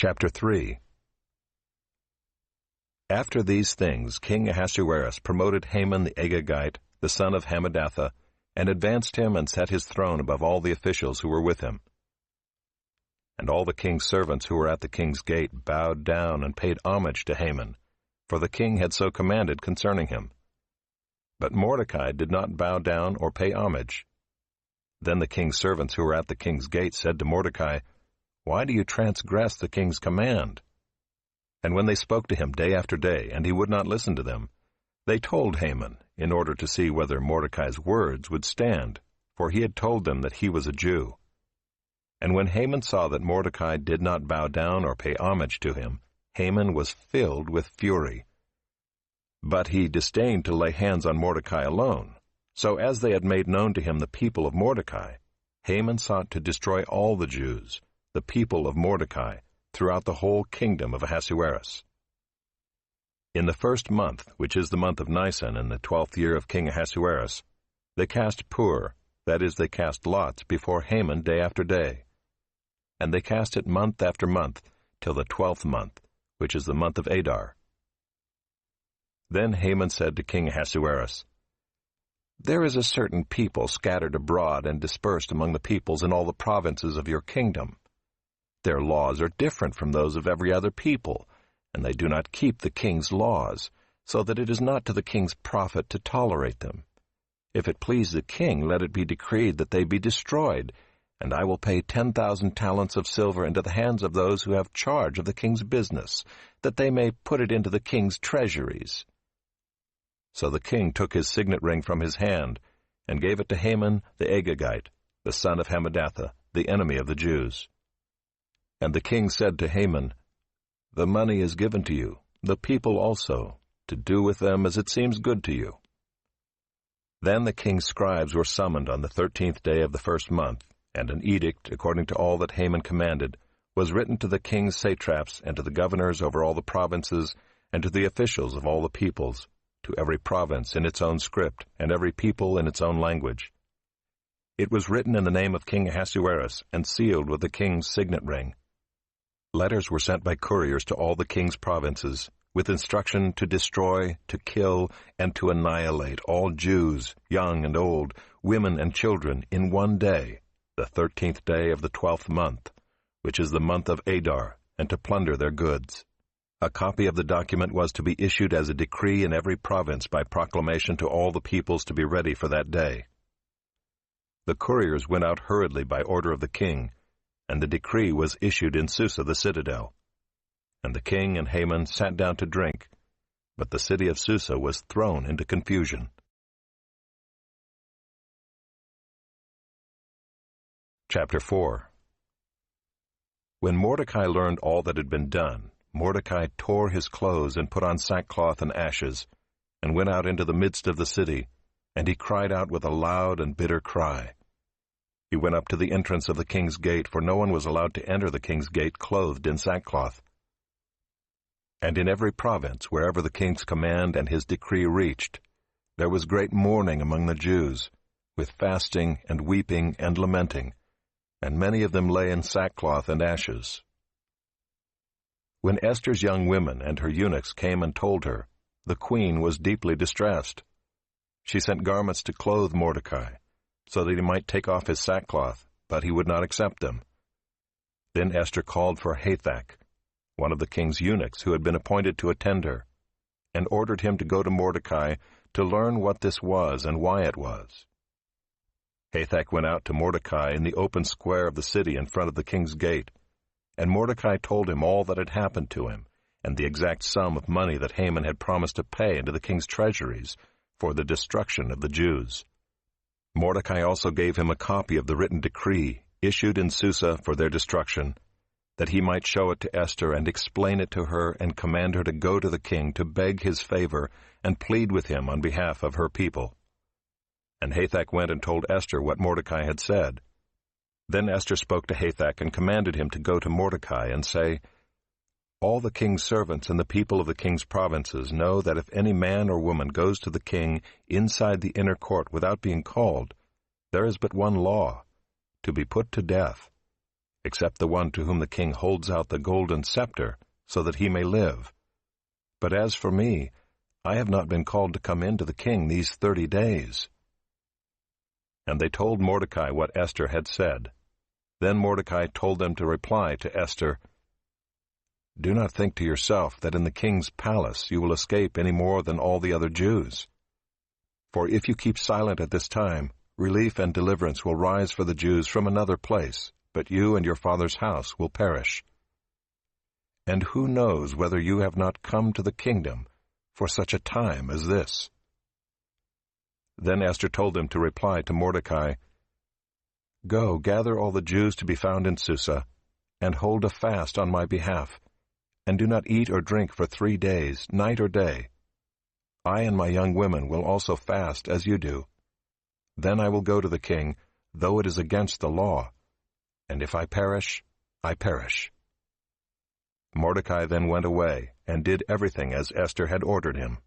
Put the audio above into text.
Chapter 3. After these things King Ahasuerus promoted Haman the Agagite, the son of Hammedatha, and advanced him and set his throne above all the officials who were with him. And all the king's servants who were at the king's gate bowed down and paid homage to Haman, for the king had so commanded concerning him. But Mordecai did not bow down or pay homage. Then the king's servants who were at the king's gate said to Mordecai, "Why do you transgress the king's command?" And when they spoke to him day after day, and he would not listen to them, they told Haman, in order to see whether Mordecai's words would stand, for he had told them that he was a Jew. And when Haman saw that Mordecai did not bow down or pay homage to him, Haman was filled with fury. But he disdained to lay hands on Mordecai alone. So as they had made known to him the people of Mordecai, Haman sought to destroy all the Jews, the people of Mordecai, throughout the whole kingdom of Ahasuerus. In the first month, which is the month of Nisan, in the 12th year of King Ahasuerus, they cast pur, that is, they cast lots, before Haman day after day. And they cast it month after month, till the 12th month, which is the month of Adar. Then Haman said to King Ahasuerus, "There is a certain people scattered abroad and dispersed among the peoples in all the provinces of your kingdom. Their laws are different from those of every other people, and they do not keep the king's laws, so that it is not to the king's profit to tolerate them. If it please the king, let it be decreed that they be destroyed, and I will pay 10,000 talents of silver into the hands of those who have charge of the king's business, that they may put it into the king's treasuries." So the king took his signet ring from his hand, and gave it to Haman the Agagite, the son of Hammedatha, the enemy of the Jews. And the king said to Haman, "The money is given to you, the people also, to do with them as it seems good to you." Then the king's scribes were summoned on the 13th day of the first month, and an edict, according to all that Haman commanded, was written to the king's satraps and to the governors over all the provinces, and to the officials of all the peoples, to every province in its own script, and every people in its own language. It was written in the name of King Ahasuerus, and sealed with the king's signet ring. Letters were sent by couriers to all the king's provinces, with instruction to destroy, to kill, and to annihilate all Jews, young and old, women and children, in one day, the 13th day of the 12th month, which is the month of Adar, and to plunder their goods. A copy of the document was to be issued as a decree in every province by proclamation to all the peoples to be ready for that day. The couriers went out hurriedly by order of the king, and the decree was issued in Susa the citadel. And the king and Haman sat down to drink, but the city of Susa was thrown into confusion. Chapter 4. When Mordecai learned all that had been done, Mordecai tore his clothes and put on sackcloth and ashes, and went out into the midst of the city, and he cried out with a loud and bitter cry. He went up to the entrance of the king's gate, for no one was allowed to enter the king's gate clothed in sackcloth. And in every province, wherever the king's command and his decree reached, there was great mourning among the Jews, with fasting and weeping and lamenting, and many of them lay in sackcloth and ashes. When Esther's young women and her eunuchs came and told her, the queen was deeply distressed. She sent garments to clothe Mordecai, so that he might take off his sackcloth, but he would not accept them. Then Esther called for Hathach, one of the king's eunuchs who had been appointed to attend her, and ordered him to go to Mordecai to learn what this was and why it was. Hathach went out to Mordecai in the open square of the city in front of the king's gate, and Mordecai told him all that had happened to him, and the exact sum of money that Haman had promised to pay into the king's treasuries for the destruction of the Jews. Mordecai also gave him a copy of the written decree issued in Susa for their destruction, that he might show it to Esther and explain it to her and command her to go to the king to beg his favor and plead with him on behalf of her people. And Hathach went and told Esther what Mordecai had said. Then Esther spoke to Hathach and commanded him to go to Mordecai and say, "All the king's servants and the people of the king's provinces know that if any man or woman goes to the king inside the inner court without being called, there is but one law, to be put to death. except the one to whom the king holds out the golden scepter, so that he may live. But as for me, I have not been called to come in to the king these 30 days. And they told Mordecai what Esther had said. Then Mordecai told them to reply to Esther, "Do not think to yourself that in the king's palace you will escape any more than all the other Jews. For if you keep silent at this time, relief and deliverance will rise for the Jews from another place, but you and your father's house will perish. And who knows whether you have not come to the kingdom for such a time as this?" Then Esther told them to reply to Mordecai, "Go, gather all the Jews to be found in Susa, and hold a fast on my behalf, and do not eat or drink for 3 days, night or day. I and my young women will also fast as you do. Then I will go to the king, though it is against the law, and if I perish, I perish." Mordecai then went away and did everything as Esther had ordered him.